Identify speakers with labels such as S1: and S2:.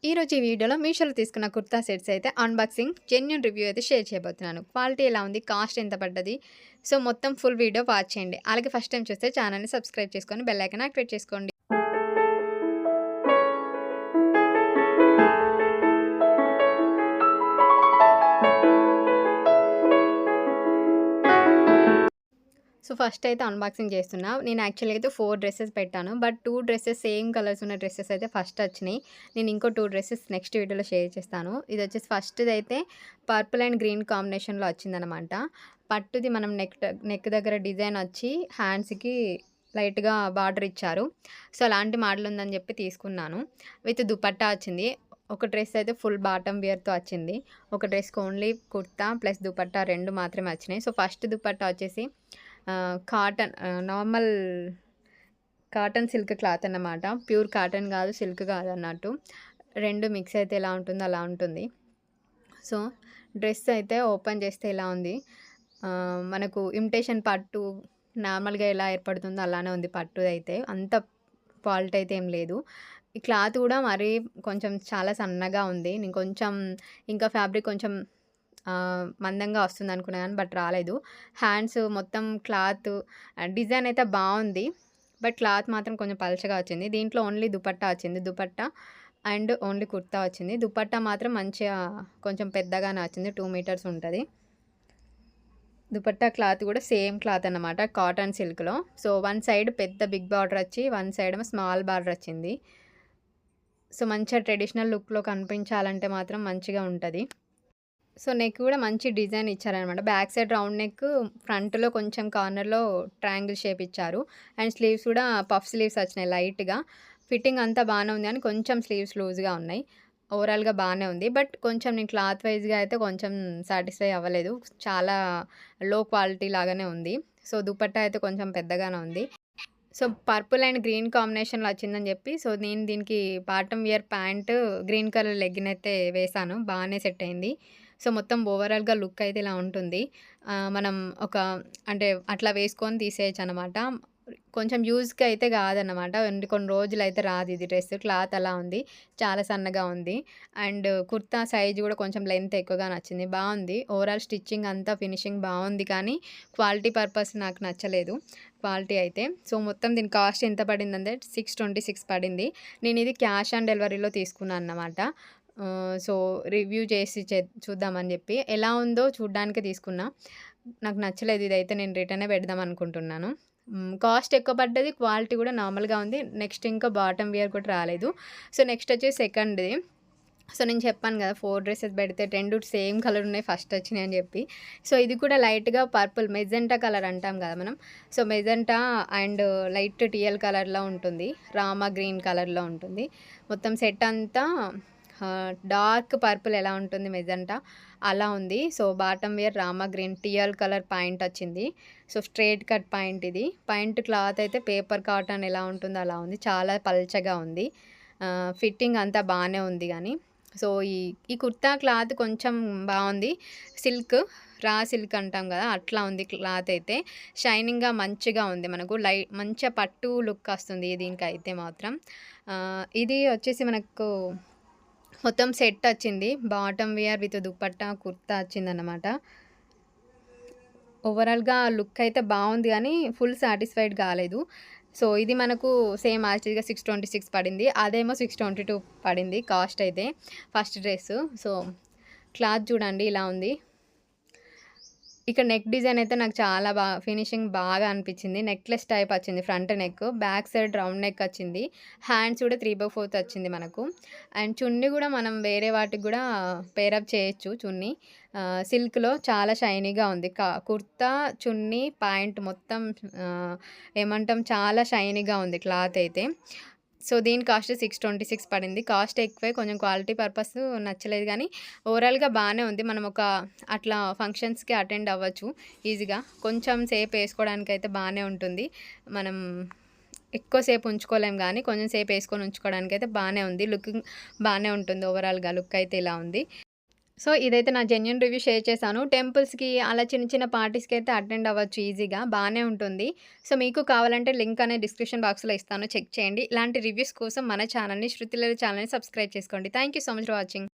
S1: ఈరోజు ఈ వీడియోలో మీషోలో తీసుకున్న కుర్తా సెట్స్ అయితే అన్బాక్సింగ్ జెన్యూన్ రివ్యూ అయితే షేర్ చేయబోతున్నాను. క్వాలిటీ ఎలా ఉంది, కాస్ట్ ఎంత పడ్డది, సో మొత్తం ఫుల్ వీడియో వాచ్ చేయండి. అలాగే ఫస్ట్ టైం చూస్తే ఛానల్ని సబ్స్క్రైబ్ చేసుకొని బెల్ ఐకాన్ యాక్టివేట్ చేసుకోండి. సో ఫస్ట్ అయితే అన్బాక్సింగ్ చేస్తున్నా. నేను యాక్చువల్‌గా అయితే 4 డ్రెసెస్ పెట్టాను. బట్ 2 డ్రెసెస్ సేమ్ కలర్స్ ఉన్న డ్రెసెస్ అయితే ఫస్ట్ వచ్చినాయి. నేను ఇంకో 2 డ్రెసెస్ నెక్స్ట్ వీడియోలో షేర్ చేస్తాను. ఇది వచ్చేసి ఫస్ట్‌దైతే పర్పుల్ అండ్ గ్రీన్ కాంబినేషన్‌లో వచ్చిందనమాట. పట్టుది మనం నెక్ దగ్గర డిజైన్ వచ్చి హ్యాండ్స్‌కి లైట్‌గా బార్డర్ ఇచ్చారు. సో అలాంటి మోడల్ ఉందని చెప్పి తీసుకున్నాను. విత్ దుపట్టా వచ్చింది. ఒక డ్రెస్ అయితే ఫుల్ బాటమ్ వేర్‌తో వచ్చింది. ఒక డ్రెస్‌కి ఓన్లీ కుర్తా ప్లస్ దుపట్టా 2 మాత్రమే వచ్చినాయి. సో ఫస్ట్ దుపట్టా వచ్చేసి cotton normal cotton silk cloth అన్నమాట. ప్యూర్ కాటన్ కాదు, సిల్క్ కాదన్నట్టు. 2 మిక్స్ అయితే ఎలా ఉంటుందో అలా ఉంటుంది. సో డ్రెస్ అయితే ఓపెన్ చేస్తే ఇలా ఉంది. మనకు ఇమిటేషన్ పట్టు నార్మల్‌గా ఎలా ఏర్పడుతుందో అలానే ఉంది పట్టుదైతే. అంత ఫాల్ట్ అయితే ఏం లేదు. ఈ క్లాత్ కూడా మరీ కొంచెం చాలా సన్నగా ఉంది. నేను కొంచెం ఇంకా ఫ్యాబ్రిక్ కొంచెం మందంగా వస్తుందనుకున్నా గానీ బట్ రాలేదు. హ్యాండ్స్ మొత్తం క్లాత్ డిజైన్ అయితే బావుంది. బట్ క్లాత్ మాత్రం కొంచెం పలచగా వచ్చింది. దీంట్లో ఓన్లీ దుపట్టా వచ్చింది. దుపట్టా అండ్ ఓన్లీ కుర్తా వచ్చింది. దుపట్టా మాత్రం మంచిగా కొంచెం పెద్దగానే వచ్చింది. 2 మీటర్స్ ఉంటది. దుపట్టా క్లాత్ కూడా సేమ్ క్లాత్ అన్నమాట. కాటన్ సిల్క్‌లో. సో వన్ సైడ్ పెద్ద బిగ్ బార్డర్ వచ్చి, వన్ సైడ్ ఏమో స్మాల్ బార్డర్ వచ్చింది. సో మంచిగా ట్రెడిషనల్ లుక్‌లో కనిపించాలంటే మాత్రం మంచిగా ఉంటది. సో నెక్ కూడా మంచి డిజైన్ ఇచ్చారనమాట. బ్యాక్ సైడ్ రౌండ్ నెక్, ఫ్రంట్‌లో కొంచెం కార్నర్‌లో ట్రయాంగిల్ షేప్ ఇచ్చారు. అండ్ స్లీవ్స్ కూడా పఫ్ స్లీవ్స్ వచ్చినాయి లైట్‌గా. ఫిట్టింగ్ అంతా బానే ఉంది కానీ కొంచెం స్లీవ్స్ లూజ్‌గా ఉన్నాయి. ఓవరాల్‌గా బానే ఉంది. బట్ కొంచెం నేను క్లాత్ వైస్‌గా అయితే కొంచెం సాటిస్ఫై అవ్వలేదు. చాలా లో క్వాలిటీ లాగానే ఉంది. సో దుపట్టా అయితే కొంచెం పెద్దగానే ఉంది. సో పర్పుల్ అండ్ గ్రీన్ కాంబినేషన్‌లో వచ్చిందని చెప్పి సో నేను దీనికి bottom wear pant, green colour legging అయితే వేశాను. బానే సెట్ అయింది. సో మొత్తం ఓవరాల్‌గా లుక్ అయితే ఇలా ఉంటుంది. మనం ఒక అంటే అట్లా వేసుకొని తీసేయొచ్చనమాట. కొంచెం యూజ్‌కి అయితే కాదనమాట. కొన్ని రోజులైతే రాదు ఇది డ్రెస్. క్లాత్ అలా ఉంది. చాలా సన్నగా ఉంది. అండ్ కుర్తా సైజ్ కూడా కొంచెం లెంత్ ఎక్కువగా నచ్చింది. బావుంది. ఓవరాల్ స్టిచ్చింగ్ అంతా ఫినిషింగ్ బావుంది కానీ క్వాలిటీ పర్పస్ నాకు నచ్చలేదు. క్వాలిటీ అయితే. సో మొత్తం దీని కాస్ట్ ఎంత పడిందంటే 626 పడింది. నేను ఇది క్యాష్ ఆన్ డెలివరీలో తీసుకున్నాను అన్నమాట. సో రివ్యూ చేసి చూద్దామని చెప్పి. ఎలా ఉందో చూడ్డానికే తీసుకున్నా. నాకు నచ్చలేదు ఇదైతే నేను రిటర్నే పెడదాం అనుకుంటున్నాను. కాస్ట్ ఎక్కువ పడ్డది. క్వాలిటీ కూడా నార్మల్‌గా ఉంది. నెక్స్ట్ ఇంకా బాటమ్ వియర్ కూడా రాలేదు. సో నెక్స్ట్ వచ్చేసి సెకండ్‌ది. సో నేను చెప్పాను కదా 4 డ్రెసెస్ పెడితే 2 సేమ్ కలర్ ఉన్నాయి ఫస్ట్ వచ్చినాయి అని చెప్పి. సో ఇది కూడా లైట్‌గా పర్పుల్ మెజెంటా కలర్ అంటాం కదా మనం. So magenta and light TL కలర్‌లో ఉంటుంది. రామా గ్రీన్ కలర్‌లో ఉంటుంది. మొత్తం సెట్ అంతా డార్క్ పర్పుల్ ఎలా ఉంటుంది మెజెంటా అలా ఉంది. సో బాటమ్ వేర్ రామా గ్రీన్ టీఎల్ కలర్ పాయింట్ వచ్చింది. సో స్ట్రెయిట్ కట్ పాయింట్ ఇది. పాయింట్ క్లాత్ అయితే పేపర్ కాటన్ ఎలా ఉంటుందో అలా ఉంది. చాలా పల్చగా ఉంది. ఫిట్టింగ్ అంతా బానే ఉంది గానీ సో ఈ కుర్తా క్లాత్ కొంచెం బావుంది. సిల్క్, రా సిల్క్ అంటాం గదా! అట్లా ఉంది క్లాత్ అయితే. షైనింగ్‌గా మంచిగా ఉంది. మనకు మంచిగా పట్టు లుక్ వస్తుంది దీనికైతే మాత్రం. ఇది వచ్చేసి మనకు మొత్తం సెట్ వచ్చింది. Bottom wear with dupatta, kurta వచ్చిందనమాట. ఓవరాల్‌గా లుక్ అయితే బావుంది గానీ ఫుల్ సాటిస్ఫైడ్ కాలేదు. సో ఇది మనకు సేమ్ యాజ్ ఇట్‌గా 626 పడింది. అదేమో 622 పడింది కాస్ట్ అయితే ఫస్ట్ డ్రెస్సు. సో క్లాత్ చూడండి ఇలా ఉంది. ఇక్కడ నెక్ డిజైన్ అయితే నాకు చాలా ఫినిషింగ్ బాగా అనిపించింది. నెక్లెస్ టైప్ వచ్చింది front neck. Back side round neck వచ్చింది. హ్యాండ్స్ కూడా 3/4 వచ్చింది మనకు. అండ్ చున్నీ కూడా మనం వేరే వాటికి కూడా పేరప్ చేయొచ్చు చున్నీ. సిల్క్‌లో చాలా షైనీగా ఉంది. కుర్తా, చున్నీ, ప్యాంట్ మొత్తం ఏమంటాం చాలా షైనీగా ఉంది క్లాత్ అయితే. సో దీని కాస్ట్ 626 పడింది. కాస్ట్ ఎక్కువే కొంచెం క్వాలిటీ పర్పస్ నచ్చలేదు గానీ ఓవరాల్‌గా బానే ఉంది. మనం అట్లా ఫంక్షన్స్‌కి అటెండ్ అవ్వచ్చు ఈజీగా. కొంచెం సేపు వేసుకోవడానికైతే బానే ఉంటుంది. మనం ఎక్కువ సేపు ఉంచుకోలేం గానీ కొంచెం సేపు వేసుకొని ఉంచుకోవడానికైతే బానే ఉంది. లుకింగ్ బానే ఉంటుంది ఓవరాల్‌గా లుక్ అయితే ఇలా ఉంది. సో, ఇదైతే నా జెన్యూన్ రివ్యూ షేర్ చేశాను. టెంపుల్స్‌కి అలా చిన్న చిన్న పార్టీస్‌కి అయితే అటెండ్ అవ్వచ్చు ఈజీగా. బానే ఉంటుంది. సో, మీకు కావాలంటే లింక్ అనేది డిస్క్రిప్షన్ బాక్స్‌లో ఇస్తాను. చెక్ చేయండి. ఇలాంటి రివ్యూస్ కోసం మన ఛానెల్‌ని 'శృతిలహరి' ఛానెల్‌ని సబ్స్క్రైబ్ చేసుకోండి. Thank you so much for watching.